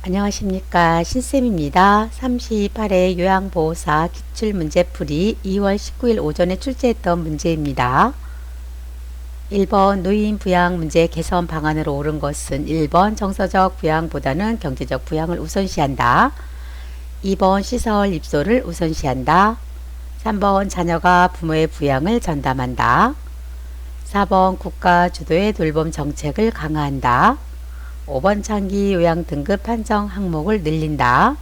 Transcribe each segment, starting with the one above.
안녕하십니까, 신쌤입니다. 38회 요양보호사 기출문제풀이 2월 19일 오전에 출제했던 문제입니다. 1번 노인 부양 문제 개선 방안으로 옳은 것은 1번 정서적 부양보다는 경제적 부양을 우선시한다. 2번 시설 입소를 우선시한다. 3번 자녀가 부모의 부양을 전담한다. 4번 국가 주도의 돌봄 정책을 강화한다. 5번 장기 요양 등급 판정 항목을 늘린다.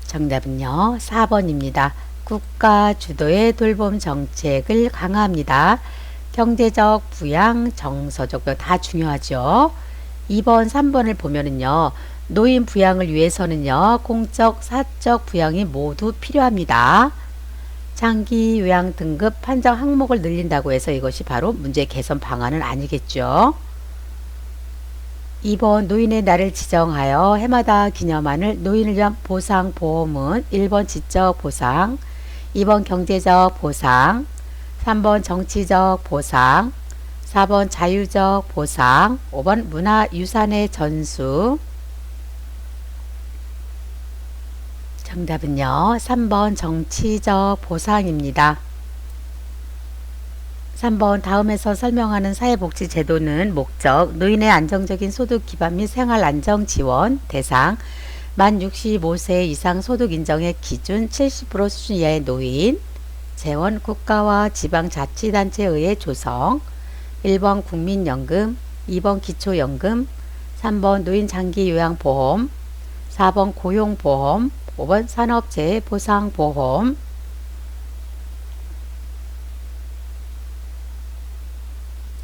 정답은요, 4번입니다. 국가 주도의 돌봄 정책을 강화합니다. 경제적 부양, 정서적 부양 다 중요하죠. 2번, 3번을 보면은요, 노인 부양을 위해서는요, 공적, 사적 부양이 모두 필요합니다. 장기 요양 등급 판정 항목을 늘린다고 해서 이것이 바로 문제 개선 방안은 아니겠죠. 2번 노인의 날을 지정하여 해마다 기념하는 노인을 위한 보상 보험은 1번 지적 보상, 2번 경제적 보상, 3번 정치적 보상, 4번 자유적 보상, 5번 문화유산의 전수. 정답은요, 3번 정치적 보상입니다. 3번 다음에서 설명하는 사회복지제도는 목적, 노인의 안정적인 소득 기반 및 생활 안정 지원, 대상, 만 65세 이상 소득 인정의 기준 70% 수준 이하의 노인, 재원 국가와 지방자치단체에 의해 조성, 1번 국민연금, 2번 기초연금, 3번 노인장기요양보험, 4번 고용보험, 5번 산업재해보상보험.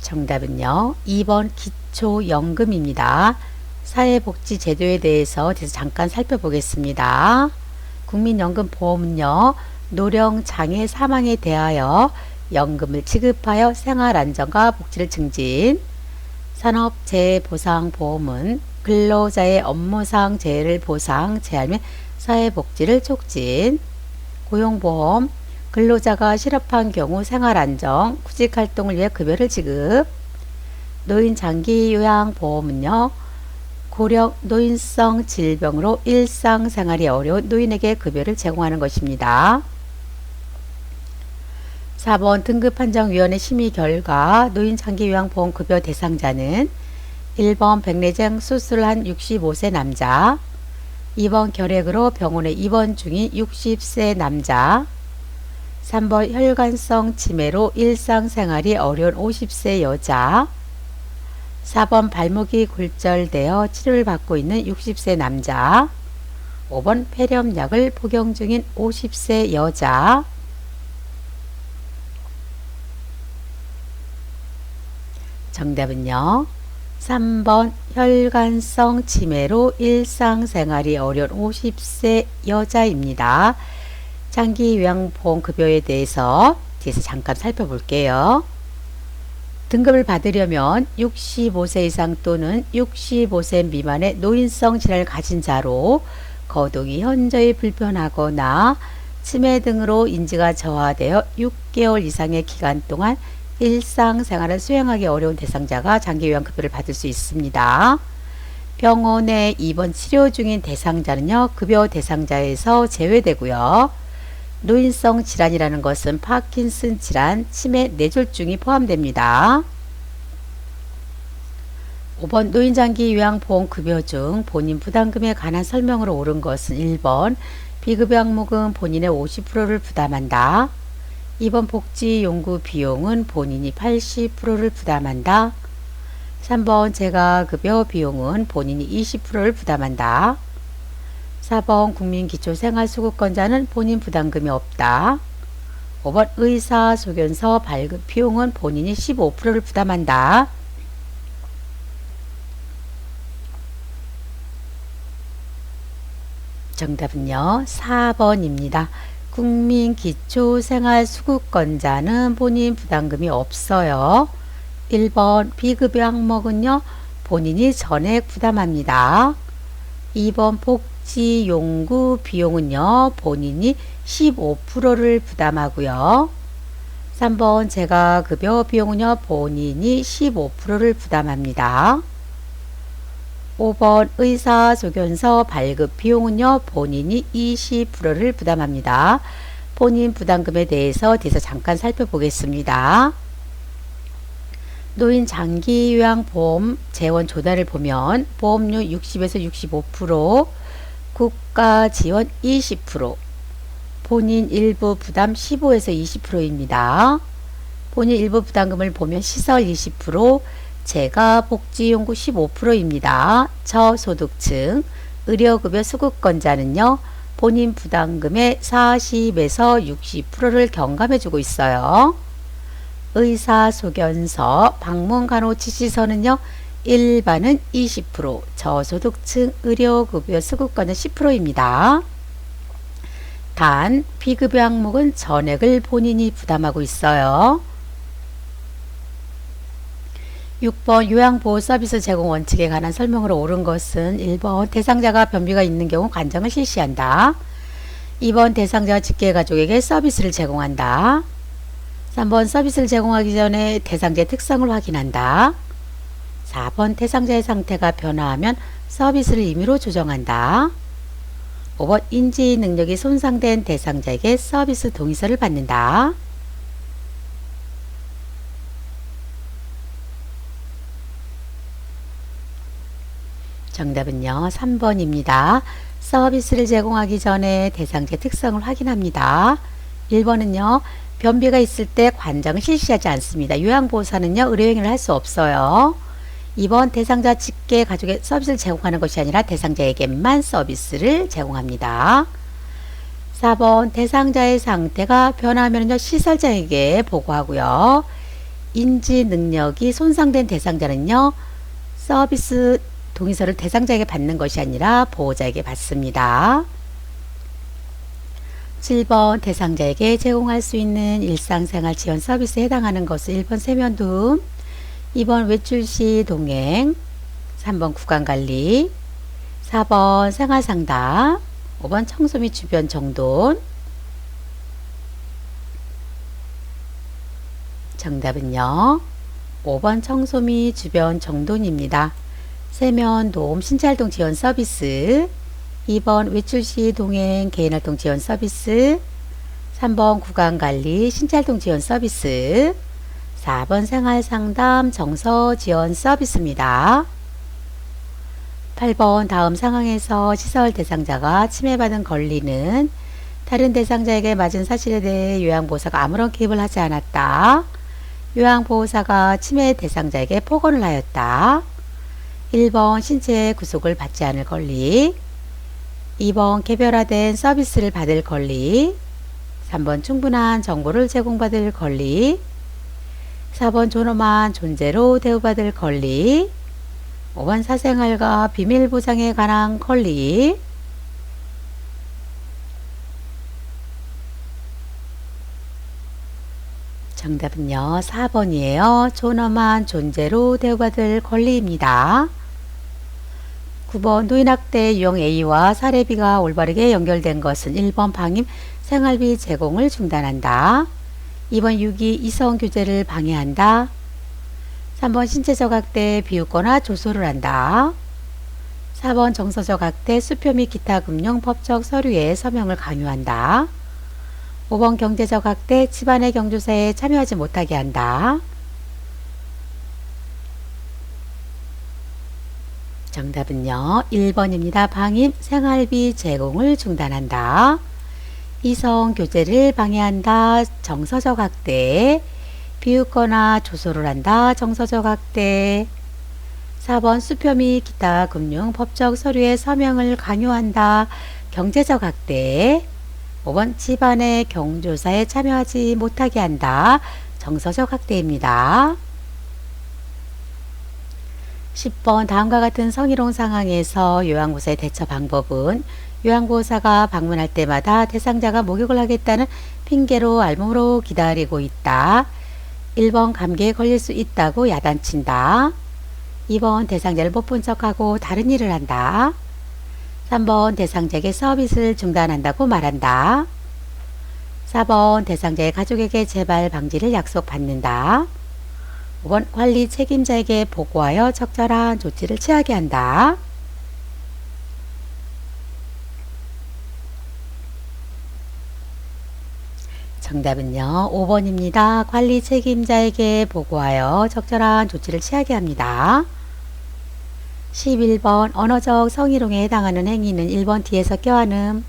정답은요, 2번 기초연금입니다. 사회복지제도에 대해서 잠깐 살펴보겠습니다. 국민연금보험은요, 노령장애 사망에 대하여 연금을 지급하여 생활안정과 복지를 증진. 산업재해보상보험은 근로자의 업무상 재해를 보상, 재할 및 사회복지를 촉진. 고용보험, 근로자가 실업한 경우 생활안정, 구직활동을 위해 급여를 지급. 노인장기요양보험은요, 고령 노인성 질병으로 일상생활이 어려운 노인에게 급여를 제공하는 것입니다. 4번 등급판정위원회 심의 결과 노인장기요양보험 급여 대상자는 1번 백내장 수술한 65세 남자, 2번 결핵으로 병원에 입원 중인 60세 남자, 3번 혈관성 치매로 일상생활이 어려운 50세 여자, 4번 발목이 골절되어 치료를 받고 있는 60세 남자, 5번 폐렴약을 복용 중인 50세 여자. 정답은요, 3번 혈관성 치매로 일상생활이 어려운 50세 여자입니다. 장기요양보험 급여에 대해서 뒤에서 잠깐 살펴볼게요. 등급을 받으려면 65세 이상 또는 65세 미만의 노인성 질환을 가진 자로 거동이 현저히 불편하거나 치매 등으로 인지가 저하되어 6개월 이상의 기간 동안 일상생활을 수행하기 어려운 대상자가 장기요양급여를 받을 수 있습니다. 병원에 입원 치료 중인 대상자는요, 급여 대상자에서 제외되고요. 노인성 질환이라는 것은 파킨슨 질환, 치매, 뇌졸중이 포함됩니다. 5번 노인장기요양보험 급여 중 본인 부담금에 관한 설명으로 옳은 것은 1번 비급여 항목은 본인의 50%를 부담한다. 2번 복지연구 비용은 본인이 80%를 부담한다. 3번 재가급여 비용은 본인이 20%를 부담한다. 4번 국민기초생활수급권자는 본인 부담금이 없다. 5번 의사소견서 발급 비용은 본인이 15%를 부담한다. 정답은요, 4번입니다. 국민기초생활수급권자는 본인 부담금이 없어요. 1번 비급여 항목은요, 본인이 전액 부담합니다. 2번 복지연구 비용은요, 본인이 15%를 부담하고요. 3번 재가급여 비용은요, 본인이 15%를 부담합니다. 5번 의사소견서 발급 비용은요, 본인이 20%를 부담합니다. 본인 부담금에 대해서 잠깐 살펴보겠습니다. 노인 장기 요양보험 재원 조달을 보면 보험료 60에서 65%, 국가 지원 20%, 본인 일부 부담 15에서 20%입니다. 본인 일부 부담금을 보면 시설 20%, 재가 복지용구 15%입니다. 저소득층, 의료급여 수급권자는요, 본인 부담금의 40에서 60%를 경감해주고 있어요. 의사소견서, 방문간호지시서는요, 일반은 20%, 저소득층 의료급여 수급권은 10%입니다. 단, 비급여 항목은 전액을 본인이 부담하고 있어요. 6번 요양보호 서비스 제공 원칙에 관한 설명으로 옳은 것은 1번 대상자가 변비가 있는 경우 관정을 실시한다. 2번 대상자가 직계가족에게 서비스를 제공한다. 3번 서비스를 제공하기 전에 대상자의 특성을 확인한다. 4번 대상자의 상태가 변화하면 서비스를 임의로 조정한다. 5번 인지 능력이 손상된 대상자에게 서비스 동의서를 받는다. 정답은요, 3번입니다. 서비스를 제공하기 전에 대상자의 특성을 확인합니다. 1번은요, 변비가 있을 때 관정을 실시하지 않습니다. 요양보호사는요, 의료행위를 할 수 없어요. 2번 대상자 직계 가족에 서비스를 제공하는 것이 아니라 대상자에게만 서비스를 제공합니다. 4번 대상자의 상태가 변화하면요, 시설장에게 보고하고요. 인지 능력이 손상된 대상자는요, 서비스 동의서를 대상자에게 받는 것이 아니라 보호자에게 받습니다. 7번 대상자에게 제공할 수 있는 일상생활 지원 서비스에 해당하는 것은 1번 세면도움, 2번 외출시 동행, 3번 구강관리, 4번 생활상담, 5번 청소 및 주변 정돈. 정답은요, 5번 청소 및 주변 정돈입니다. 세면도움 신체활동 지원 서비스, 2번 외출시 동행 개인활동 지원 서비스, 3번 구강관리 신체활동 지원 서비스, 4번 생활상담 정서 지원 서비스입니다. 8번 다음 상황에서 시설 대상자가 침해받은 권리는 다른 대상자에게 맞은 사실에 대해 요양보호사가 아무런 개입을 하지 않았다. 요양보호사가 침해 대상자에게 폭언을 하였다. 1번 신체 구속을 받지 않을 권리, 2번 개별화된 서비스를 받을 권리, 3번 충분한 정보를 제공받을 권리, 4번 존엄한 존재로 대우받을 권리, 5번 사생활과 비밀보장에 관한 권리. 정답은요, 4번이에요. 존엄한 존재로 대우받을 권리입니다. 9번 노인학대 유형 A와 사례비가 올바르게 연결된 것은 1번 방임 생활비 제공을 중단한다. 2번 유기 이성 교제를 방해한다. 3번 신체적 학대 비웃거나 조소를 한다. 4번 정서적 학대 수표 및 기타 금융 법적 서류에 서명을 강요한다. 5번 경제적 학대 집안의 경조사에 참여하지 못하게 한다. 정답은요, 1번입니다. 방임 생활비 제공을 중단한다. 이성 교제를 방해한다. 정서적 학대. 비웃거나 조소를 한다. 정서적 학대. 4번 수표 및 기타 금융 법적 서류에 서명을 강요한다. 경제적 학대. 5번 집안의 경조사에 참여하지 못하게 한다. 정서적 학대입니다. 10번 다음과 같은 성희롱 상황에서 요양보호사의 대처 방법은 요양보호사가 방문할 때마다 대상자가 목욕을 하겠다는 핑계로 알몸으로 기다리고 있다. 1번 감기에 걸릴 수 있다고 야단친다. 2번 대상자를 못 본 척하고 다른 일을 한다. 3번 대상자에게 서비스를 중단한다고 말한다. 4번 대상자의 가족에게 재발 방지를 약속받는다. 5번 관리 책임자에게 보고하여 적절한 조치를 취하게 한다. 정답은요. 5번입니다. 관리 책임자에게 보고하여 적절한 조치를 취하게 합니다. 11번 언어적 성희롱에 해당하는 행위는 1번 뒤에서 껴안음,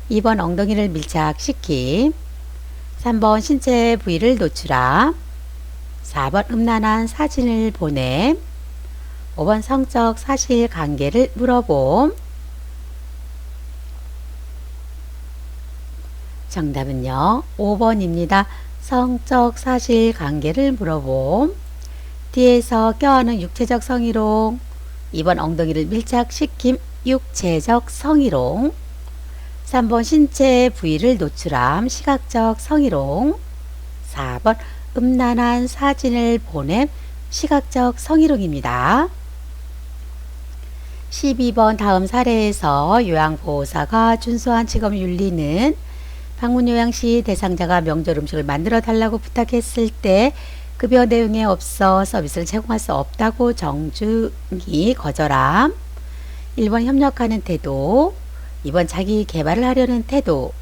2번 엉덩이를 밀착시킴, 3번 신체 부위를 노출함, 4번 음란한 사진을 보냄, 5번 성적 사실관계를 물어봄. 정답은요. 5번입니다. 성적 사실관계를 물어봄. 뒤에서 껴안은 육체적 성희롱, 2번 엉덩이를 밀착시킴 육체적 성희롱, 3번 신체 부위를 노출함 시각적 성희롱, 4번 음란한 사진을 보냄 시각적 성희롱입니다. 12번 다음 사례에서 요양보호사가 준수한 직업윤리는 방문 요양 시 대상자가 명절 음식을 만들어 달라고 부탁했을 때 급여 내용에 없어 서비스를 제공할 수 없다고 정중히 거절함, 1번 협력하는 태도, 2번 자기 개발을 하려는 태도,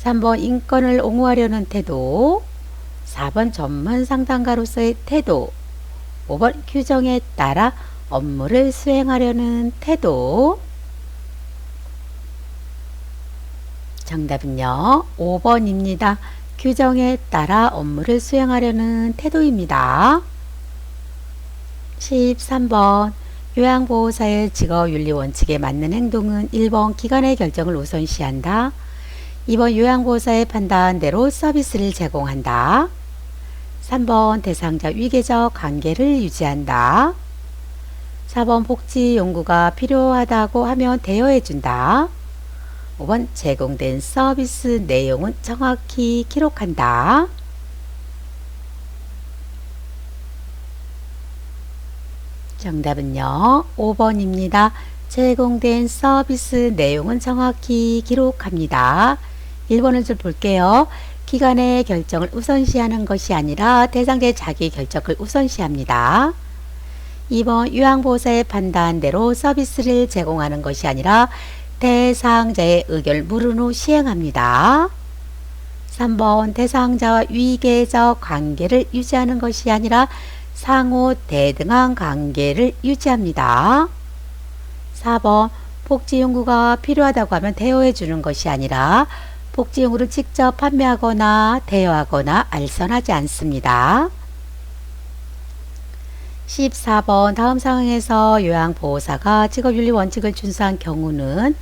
3번 인권을 옹호하려는 태도, 4번 전문 상담가로서의 태도, 5번 규정에 따라 업무를 수행하려는 태도. 정답은요. 5번입니다. 규정에 따라 업무를 수행하려는 태도입니다. 13번 요양보호사의 직업윤리 원칙에 맞는 행동은 1번 기관의 결정을 우선시한다. 2번 요양보호사의 판단대로 서비스를 제공한다. 3번 대상자 위계적 관계를 유지한다. 4번 복지 연구가 필요하다고 하면 대여해준다. 5번 제공된 서비스 내용은 정확히 기록한다. 정답은요. 5번입니다. 제공된 서비스 내용은 정확히 기록합니다. 1번을 좀 볼게요. 기관의 결정을 우선시하는 것이 아니라 대상자의 자기 결정을 우선시합니다. 2번 요양보호사의 판단대로 서비스를 제공하는 것이 아니라 대상자의 의견을 물은 후 시행합니다. 3번 대상자와 위계적 관계를 유지하는 것이 아니라 상호 대등한 관계를 유지합니다. 4번 복지연구가 필요하다고 하면 대여해 주는 것이 아니라 복지연구를 직접 판매하거나 대여하거나 알선하지 않습니다. 14번 다음 상황에서 요양보호사가 직업윤리 원칙을 준수한 경우는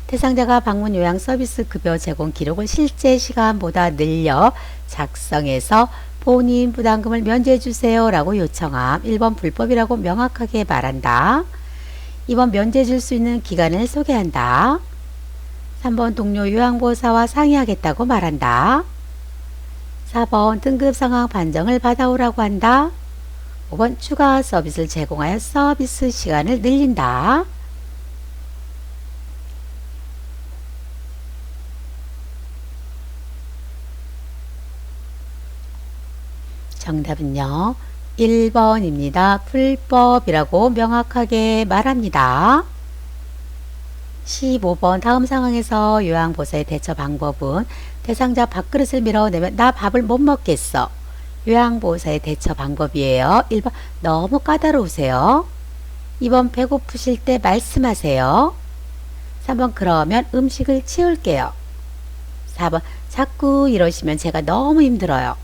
대상자가 방문 요양 서비스 급여 제공 기록을 실제 시간보다 늘려 작성해서 본인 부담금을 면제해 주세요 라고 요청함. 1번 불법이라고 명확하게 말한다. 2번 면제해 줄 수 있는 기간을 소개한다. 3번 동료 요양보호사와 상의하겠다고 말한다. 4번 등급 상황 판정을 받아오라고 한다. 5번 추가 서비스를 제공하여 서비스 시간을 늘린다. 정답은요. 1번입니다. 불법이라고 명확하게 말합니다. 15번 다음 상황에서 요양보호사의 대처 방법은 대상자 밥그릇을 밀어내면 나 밥을 못 먹겠어. 요양보호사의 대처 방법이에요. 1번 너무 까다로우세요. 2번 배고프실 때 말씀하세요. 3번 그러면 음식을 치울게요. 4번 자꾸 이러시면 제가 너무 힘들어요.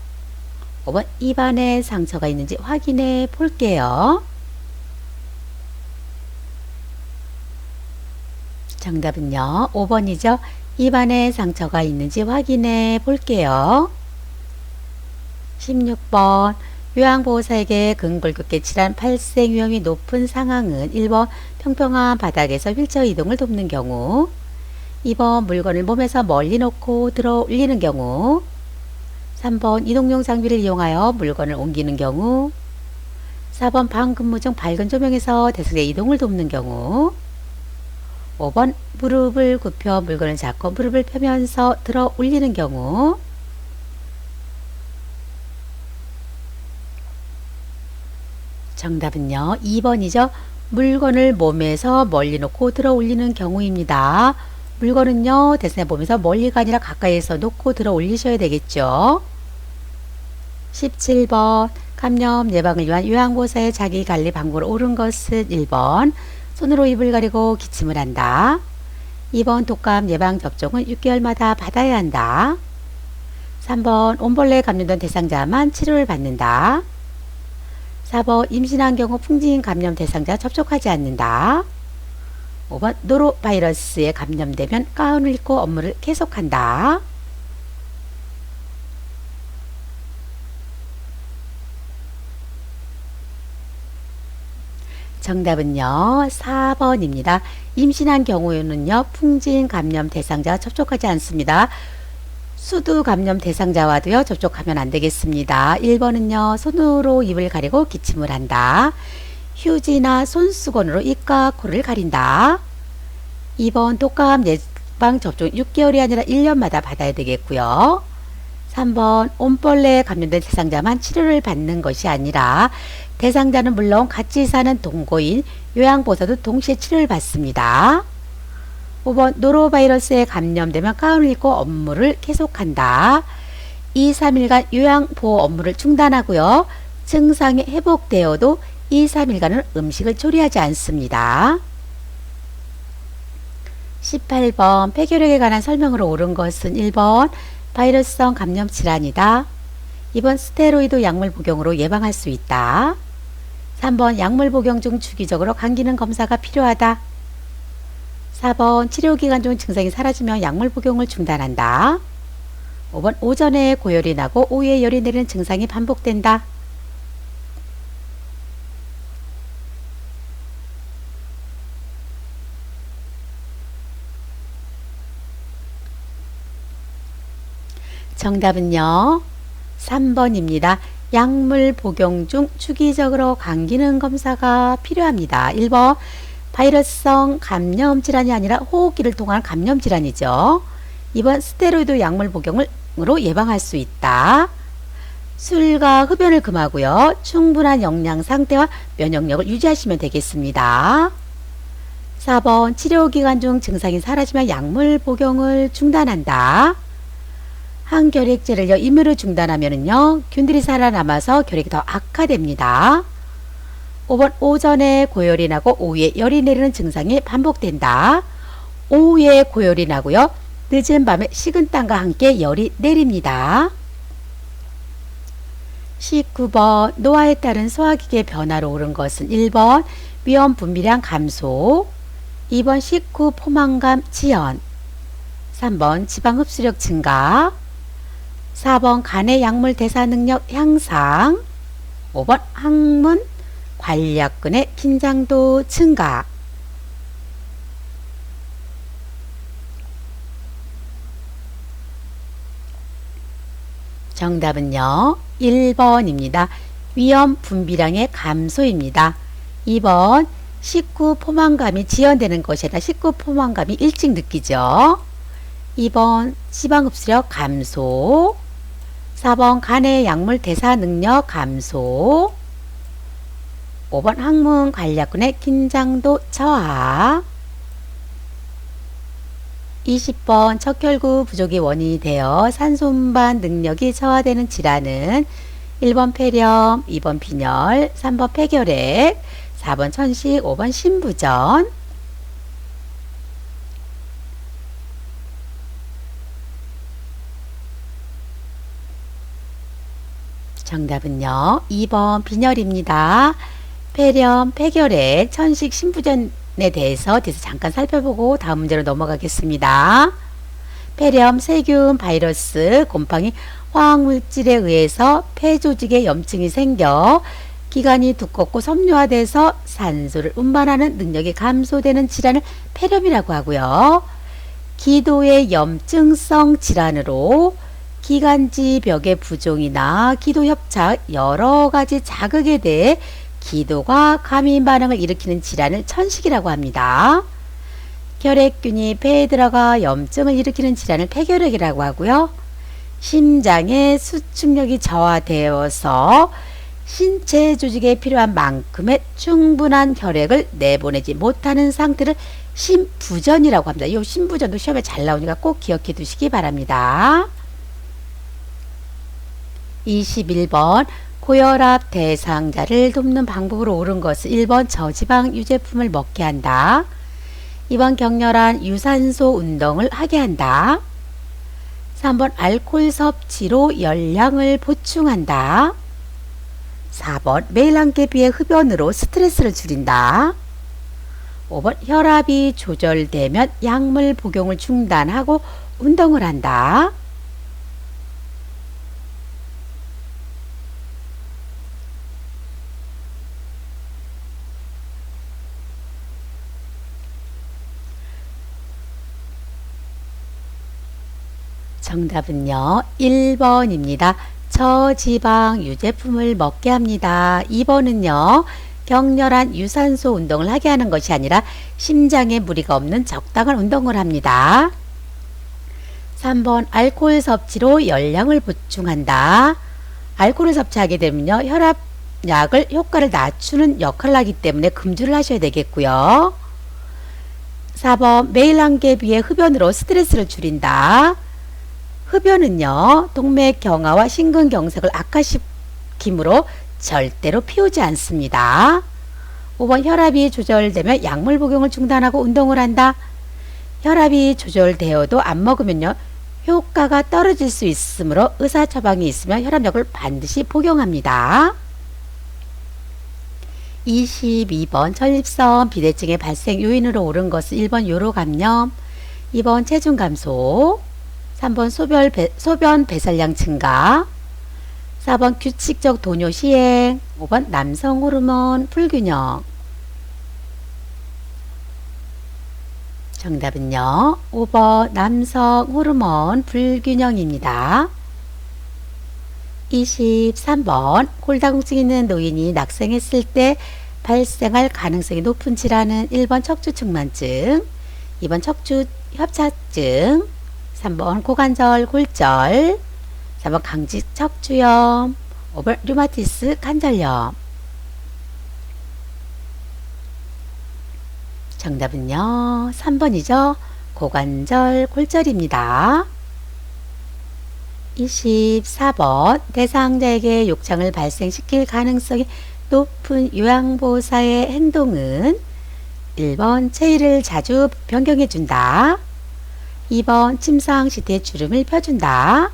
5번 입안에 상처가 있는지 확인해 볼게요. 정답은요. 5번이죠. 입안에 상처가 있는지 확인해 볼게요. 16번 요양보호사에게 근골격계 질환 발생 위험이 높은 상황은 1번 평평한 바닥에서 휠체어 이동을 돕는 경우, 2번 물건을 몸에서 멀리 놓고 들어 올리는 경우, 3번 이동용 장비를 이용하여 물건을 옮기는 경우, 4번 방 근무 중 밝은 조명에서 대상자 이동을 돕는 경우, 5번 무릎을 굽혀 물건을 잡고 무릎을 펴면서 들어 올리는 경우. 정답은요. 2번이죠. 물건을 몸에서 멀리 놓고 들어 올리는 경우입니다. 물건은요, 대상자 보면서 멀리가 아니라 가까이에서 놓고 들어 올리셔야 되겠죠. 17번 감염 예방을 위한 요양보호사의 자기관리 방법을 옳은 것은 1번 손으로 입을 가리고 기침을 한다. 2번 독감 예방 접종은 6개월마다 받아야 한다. 3번 온벌레에 감염된 대상자만 치료를 받는다. 4번 임신한 경우 풍진 감염 대상자 접촉하지 않는다. 5번 노로바이러스에 감염되면 가운을 입고 업무를 계속한다. 정답은요 4번입니다. 임신한 경우에는요 풍진 감염 대상자와 접촉하지 않습니다. 수두 감염 대상자와도요 접촉하면 안 되겠습니다. 1번은요 손으로 입을 가리고 기침을 한다. 휴지나 손수건으로 입과 코를 가린다. 2번 독감 예방 접종 6개월이 아니라 1년마다 받아야 되겠고요. 3번 온벌레에 감염된 대상자만 치료를 받는 것이 아니라 대상자는 물론 같이 사는 동거인 요양보호사도 동시에 치료를 받습니다. 5번 노로바이러스에 감염되면 가운을 입고 업무를 계속한다. 2, 3일간 요양보호 업무를 중단하고요. 증상이 회복되어도 2, 3일간은 음식을 조리하지 않습니다. 18번 폐결핵에 관한 설명으로 옳은 것은 1번 바이러스성 감염 질환이다. 2번 스테로이드 약물 복용으로 예방할 수 있다. 3번 약물 복용 중 주기적으로 감기능 검사가 필요하다. 4번 치료기간 중 증상이 사라지면 약물 복용을 중단한다. 5번 오전에 고열이 나고 오후에 열이 내리는 증상이 반복된다. 정답은요 3번입니다. 약물 복용 중 주기적으로 감기능 검사가 필요합니다. 1번 바이러스성 감염 질환이 아니라 호흡기를 통한 감염 질환이죠. 2번 스테로이드 약물 복용으로 예방할 수 있다. 술과 흡연을 금하고요. 충분한 영양 상태와 면역력을 유지하시면 되겠습니다. 4번 치료기간 중 증상이 사라지면 약물 복용을 중단한다. 항결핵제를요 임의로 중단하면은요 균들이 살아남아서 결핵이 더 악화됩니다. 5번 오전에 고열이 나고 오후에 열이 내리는 증상이 반복된다. 오후에 고열이 나고요 늦은 밤에 식은땀과 함께 열이 내립니다. 19번 노화에 따른 소화기계 변화로 옳은 것은 1번 위험 분비량 감소, 2번 식후 포만감 지연, 3번 지방 흡수력 증가, 4번 간의 약물 대사 능력 향상, 5번 항문 관략근의 긴장도 증가. 정답은요 1번입니다. 위험 분비량의 감소입니다. 2번 식후 포만감이 지연되는 것이 아니라 식후 포만감이 일찍 느끼죠. 2번 지방 흡수력 감소, 4번 간의 약물 대사 능력 감소, 5번 항문 관략근의 긴장도 저하. 20번 척혈구 부족이 원인이 되어 산소 운반 능력이 저하되는 질환은 1번 폐렴, 2번 빈혈, 3번 폐결핵, 4번 천식, 5번 신부전. 정답은요 2번 빈혈입니다. 폐렴, 폐결핵, 천식, 신부전에 대해서 잠깐 살펴보고 다음 문제로 넘어가겠습니다. 폐렴, 세균, 바이러스, 곰팡이, 화학물질에 의해서 폐조직에 염증이 생겨 기관이 두껍고 섬유화돼서 산소를 운반하는 능력이 감소되는 질환을 폐렴이라고 하고요. 기도의 염증성 질환으로 기관지 벽의 부종이나 기도 협착 여러 가지 자극에 대해 기도가 감인 반응을 일으키는 질환을 천식이라고 합니다. 결핵균이 폐에 들어가 염증을 일으키는 질환을 폐결핵이라고 하고요. 심장의 수축력이 저하되어서 신체 조직에 필요한 만큼의 충분한 혈액을 내보내지 못하는 상태를 심부전이라고 합니다. 이 심부전도 시험에 잘 나오니까 꼭 기억해 두시기 바랍니다. 21번 고혈압 대상자를 돕는 방법으로 옳은 것은 1번 저지방 유제품을 먹게 한다. 2번 격렬한 유산소 운동을 하게 한다. 3번 알코올 섭취로 열량을 보충한다. 4번 매일 한 개 비의 흡연으로 스트레스를 줄인다. 5번 혈압이 조절되면 약물 복용을 중단하고 운동을 한다. 정답은요 1번입니다. 저지방 유제품을 먹게 합니다. 2번은요 격렬한 유산소 운동을 하게 하는 것이 아니라 심장에 무리가 없는 적당한 운동을 합니다. 3번 알코올 섭취로 열량을 보충한다. 알코올을 섭취하게 되면요 혈압약을 효과를 낮추는 역할을 하기 때문에 금주를 하셔야 되겠고요. 4번 매일 한 개 비의 흡연으로 스트레스를 줄인다. 흡연은요 동맥 경화와 심근경색을 악화시키므로 절대로 피우지 않습니다. 5번 혈압이 조절되면 약물 복용을 중단하고 운동을 한다. 혈압이 조절되어도 안 먹으면요 효과가 떨어질 수 있으므로 의사 처방이 있으면 혈압약을 반드시 복용합니다. 22번 전립선 비대증의 발생 요인으로 옳은 것은 1번 요로감염, 2번 체중 감소, 3번 소변 배설량 증가, 4번 규칙적 도뇨 시행, 5번 남성 호르몬 불균형. 정답은요 5번 남성 호르몬 불균형입니다. 23번 골다공증 있는 노인이 낙생했을 때 발생할 가능성이 높은 질환은 1번 척추측만증, 2번 척추 협착증, 3번 고관절 골절, 4번 강직 척추염, 5번 류마티스 관절염. 정답은요 3번이죠. 고관절 골절입니다. 24번 대상자에게 욕창을 발생시킬 가능성이 높은 요양보호사의 행동은 1번 체위를 자주 변경해 준다. 2번 침상 시트에 주름을 펴준다.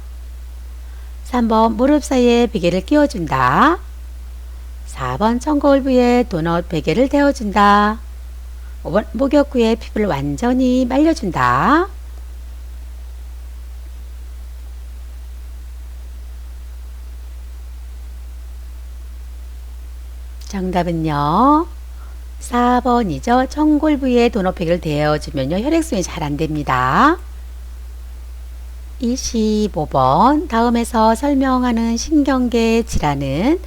3번 무릎 사이에 베개를 끼워준다. 4번 청거울 부위에 도넛 베개를 대어준다. 5번 목욕 후에 피부를 완전히 말려준다. 정답은요 4번이죠. 청골 부위에 도넛 베개를 대어주면요 혈액순환이 잘 안됩니다. 25번 다음에서 설명하는 신경계 질환은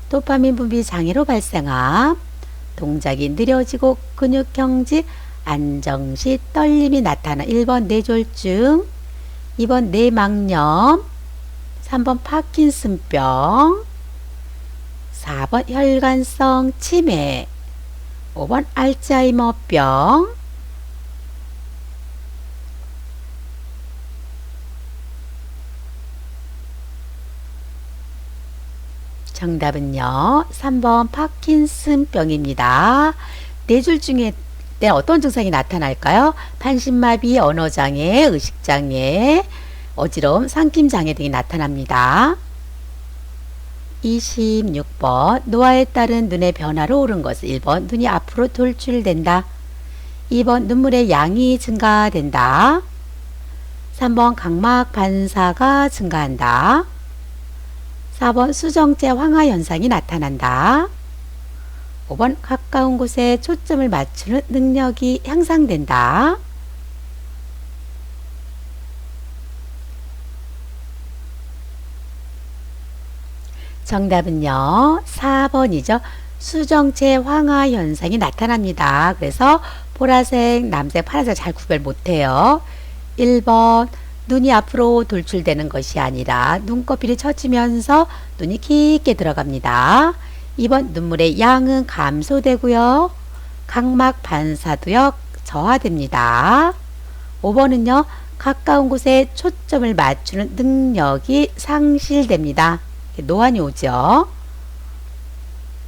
도파민 분비 장애로 발생함, 동작이 느려지고 근육경직, 안정시 떨림이 나타나 1번 뇌졸중, 2번 뇌막염, 3번 파킨슨병, 4번 혈관성 치매, 5번 알츠하이머병. 정답은요 3번 파킨슨병입니다. 뇌졸중에 때 어떤 증상이 나타날까요? 반신마비, 언어장애, 의식장애, 어지러움, 삼킴장애 등이 나타납니다. 26번 노화에 따른 눈의 변화로 옳은 것은 1번 눈이 앞으로 돌출된다. 2번 눈물의 양이 증가된다. 3번 각막 반사가 증가한다. 4번 수정체 황화 현상이 나타난다. 5번 가까운 곳에 초점을 맞추는 능력이 향상된다. 정답은요 4번이죠. 수정체 황화 현상이 나타납니다. 그래서 보라색, 남색, 파란색 잘 구별 못해요. 1번 눈이 앞으로 돌출되는 것이 아니라 눈꺼풀이 처지면서 눈이 깊게 들어갑니다. 2번 눈물의 양은 감소되고요. 각막 반사도요 저하됩니다. 5번은요 가까운 곳에 초점을 맞추는 능력이 상실됩니다. 노안이 오죠.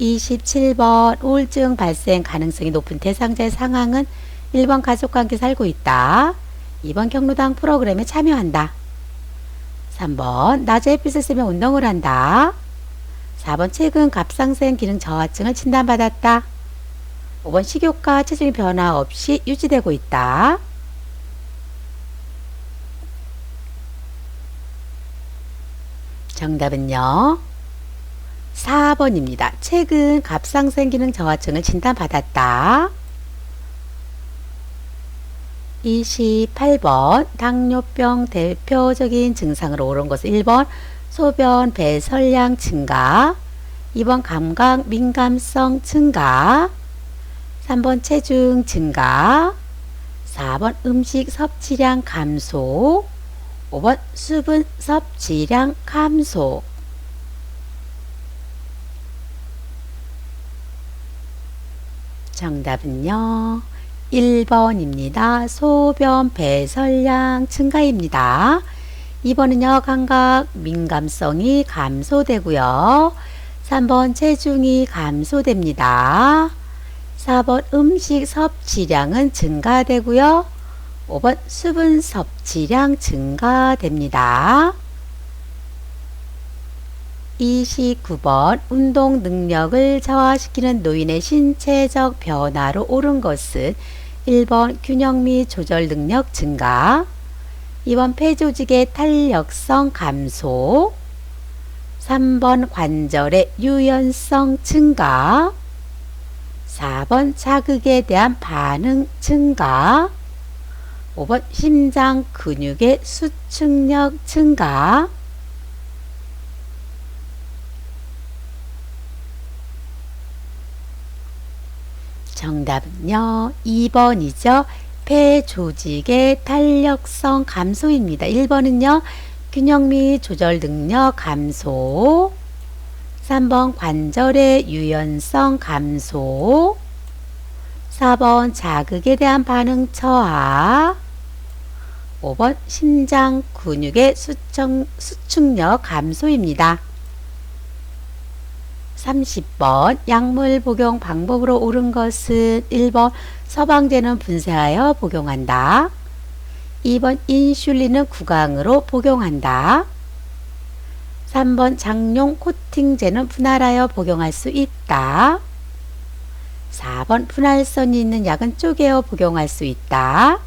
27번 우울증 발생 가능성이 높은 대상자의 상황은 1번 가족과 함께 살고 있다. 2번 경로당 프로그램에 참여한다. 3번 낮에 햇빛을 쐬며 운동을 한다. 4번 최근 갑상선 기능 저하증을 진단받았다. 5번 식욕과 체중의 변화 없이 유지되고 있다. 정답은요 4번입니다. 최근 갑상선 기능 저하증을 진단받았다. 28번 당뇨병 대표적인 증상으로 오른 것은 1번 소변 배설량 증가, 2번 감각 민감성 증가, 3번 체중 증가, 4번 음식 섭취량 감소, 5번 수분 섭취량 감소. 정답은요 1번입니다. 소변 배설량 증가입니다. 2번은요 감각 민감성이 감소되고요. 3번 체중이 감소됩니다. 4번 음식 섭취량은 증가되고요. 5번 수분 섭취량 증가됩니다. 29번 운동 능력을 저하시키는 노인의 신체적 변화로 옳은 것은 1번 균형 및 조절 능력 증가, 2번 폐조직의 탄력성 감소, 3번 관절의 유연성 증가, 4번 자극에 대한 반응 증가, 5번 심장 근육의 수축력 증가. 정답은요 2번이죠. 폐 조직의 탄력성 감소입니다. 1번은요 균형 및 조절 능력 감소, 3번 관절의 유연성 감소, 4번 자극에 대한 반응 저하, 5번 심장 근육의 수축력 감소입니다. 30번 약물 복용 방법으로 옳은 것은 1번 서방제는 분쇄하여 복용한다. 2번 인슐린은 구강으로 복용한다. 3번 장용 코팅제는 분할하여 복용할 수 있다. 4번 분할선이 있는 약은 쪼개어 복용할 수 있다.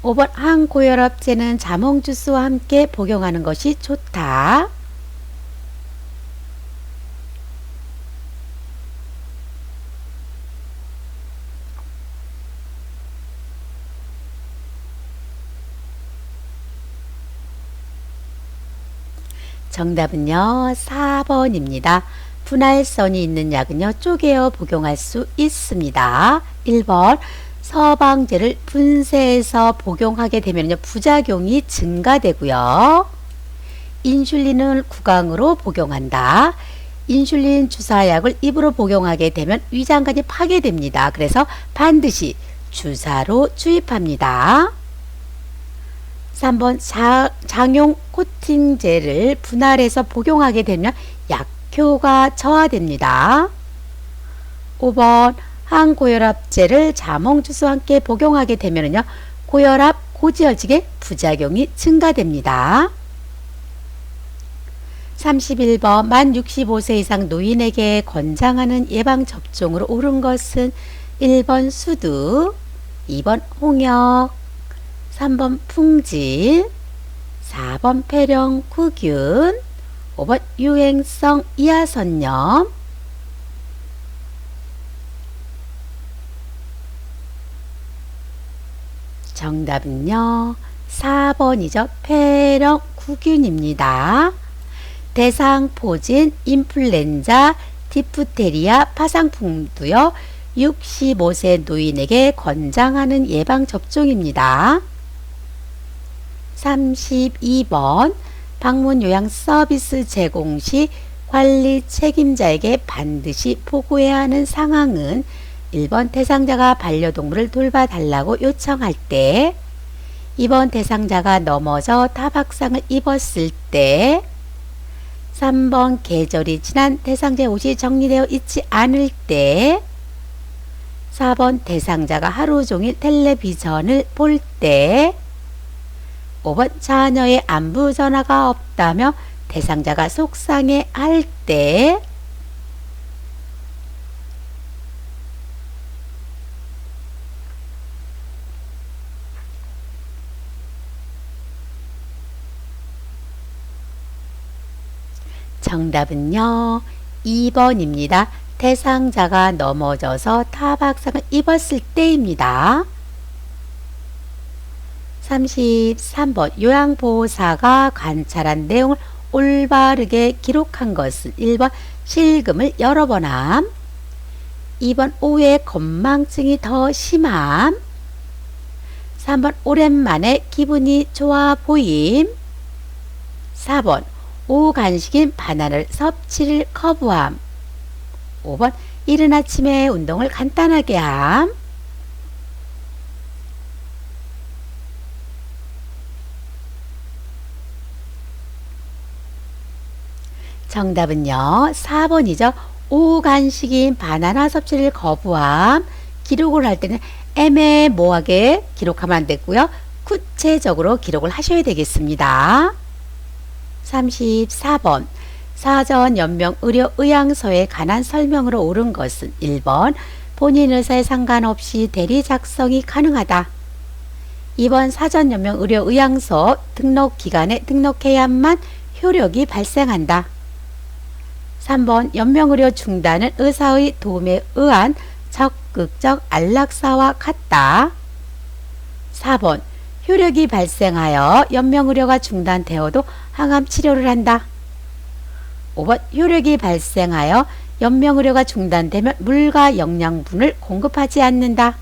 5번 항고혈압제는 자몽주스와 함께 복용하는 것이 좋다. 정답은요 4번입니다. 분할선이 있는 약은요 쪼개어 복용할 수 있습니다. 1번 서방제를 분쇄해서 복용하게 되면 부작용이 증가되고요. 인슐린을 구강으로 복용한다. 인슐린 주사약을 입으로 복용하게 되면 위장관이 파괴됩니다. 그래서 반드시 주사로 주입합니다. 3번 장용 코팅제를 분할해서 복용하게 되면 약효가 저하됩니다. 5번 항고혈압제를 자몽주스와 함께 복용하게 되면 고혈압, 고지혈증의 부작용이 증가됩니다. 31번 만 65세 이상 노인에게 권장하는 예방접종으로 옳은 것은 1번 수두, 2번 홍역, 3번 풍진, 4번 폐렴구균, 5번 유행성 이하선염. 정답은요 4번이죠. 폐렴구균입니다. 대상포진, 인플루엔자, 디프테리아, 파상풍도요 65세 노인에게 권장하는 예방접종입니다. 32번 방문 요양 서비스 제공 시 관리 책임자에게 반드시 보고해야 하는 상황은 1번 대상자가 반려동물을 돌봐달라고 요청할 때, 2번 대상자가 넘어져 타박상을 입었을 때, 3번 계절이 지난 대상자의 옷이 정리되어 있지 않을 때, 4번 대상자가 하루 종일 텔레비전을 볼 때, 5번 자녀의 안부 전화가 없다며 대상자가 속상해 할 때, 정답은요 2번입니다. 대상자가 넘어져서 타박상을 입었을 때입니다. 33번 요양보호사가 관찰한 내용을 올바르게 기록한 것은 1번 실금을 여러 번 함, 2번 오후에 건망증이 더 심함, 3번 오랜만에 기분이 좋아 보임, 4번 오후 간식인 바나나를 섭취를 거부함, 5번 이른 아침에 운동을 간단하게 함. 정답은요 4번이죠. 오후 간식인 바나나 섭취를 거부함. 기록을 할 때는 애매모호하게 기록하면 안 되고요. 구체적으로 기록을 하셔야 되겠습니다. 34번 사전 연명 의료 의향서에 관한 설명으로 옳은 것은 1번 본인 의사에 상관없이 대리 작성이 가능하다. 2번 사전 연명 의료 의향서 등록 기간에 등록해야만 효력이 발생한다. 3번 연명의료 중단은 의사의 도움에 의한 적극적 안락사와 같다. 4번 효력이 발생하여 연명의료가 중단되어도 항암 치료를 한다. 5번 효력이 발생하여 연명의료가 중단되면 물과 영양분을 공급하지 않는다.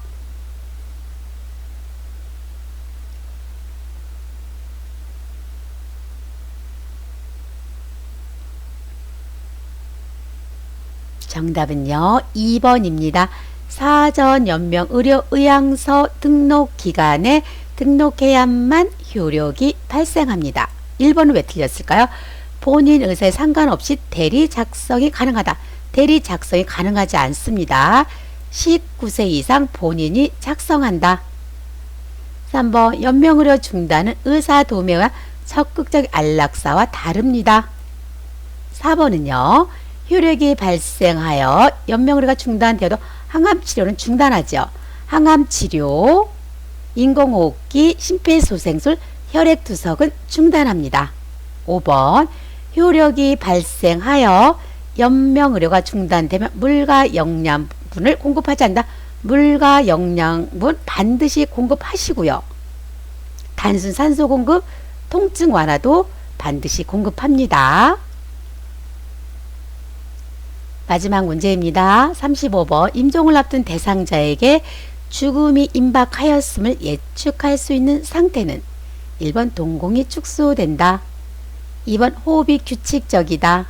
정답은요 2번입니다. 사전 연명 의료 의향서 등록 기간에 등록해야만 효력이 발생합니다. 1번은 왜 틀렸을까요? 본인 의사에 상관없이 대리 작성이 가능하다. 대리 작성이 가능하지 않습니다. 19세 이상 본인이 작성한다. 3번 연명의료 중단은 의사 도매와 적극적 안락사와 다릅니다. 4번은요. 효력이 발생하여 연명의료가 중단되어도 항암치료는 중단하죠. 항암치료, 인공호흡기, 심폐소생술, 혈액투석은 중단합니다. 5번 효력이 발생하여 연명의료가 중단되면 물과 영양분을 공급하지 않는다. 물과 영양분 반드시 공급하시고요. 단순 산소 공급, 통증 완화도 반드시 공급합니다. 마지막 문제입니다. 35번 임종을 앞둔 대상자에게 죽음이 임박하였음을 예측할 수 있는 상태는 1번 동공이 축소된다. 2번 호흡이 규칙적이다.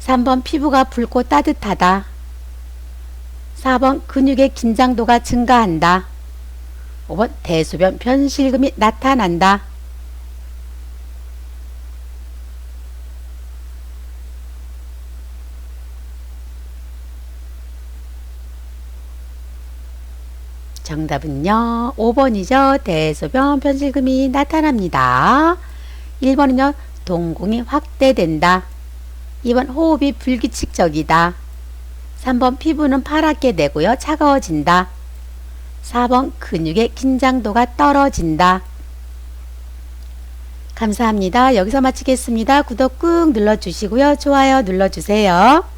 3번 피부가 붉고 따뜻하다. 4번 근육의 긴장도가 증가한다. 5번 대소변 변실금이 나타난다. 정답은요 5번이죠. 대소변 변실금이 나타납니다. 1번은요 동공이 확대된다. 2번 호흡이 불규칙적이다. 3번 피부는 파랗게 되고요 차가워진다. 4번 근육의 긴장도가 떨어진다. 감사합니다. 여기서 마치겠습니다. 구독 꾹 눌러주시고요. 좋아요 눌러주세요.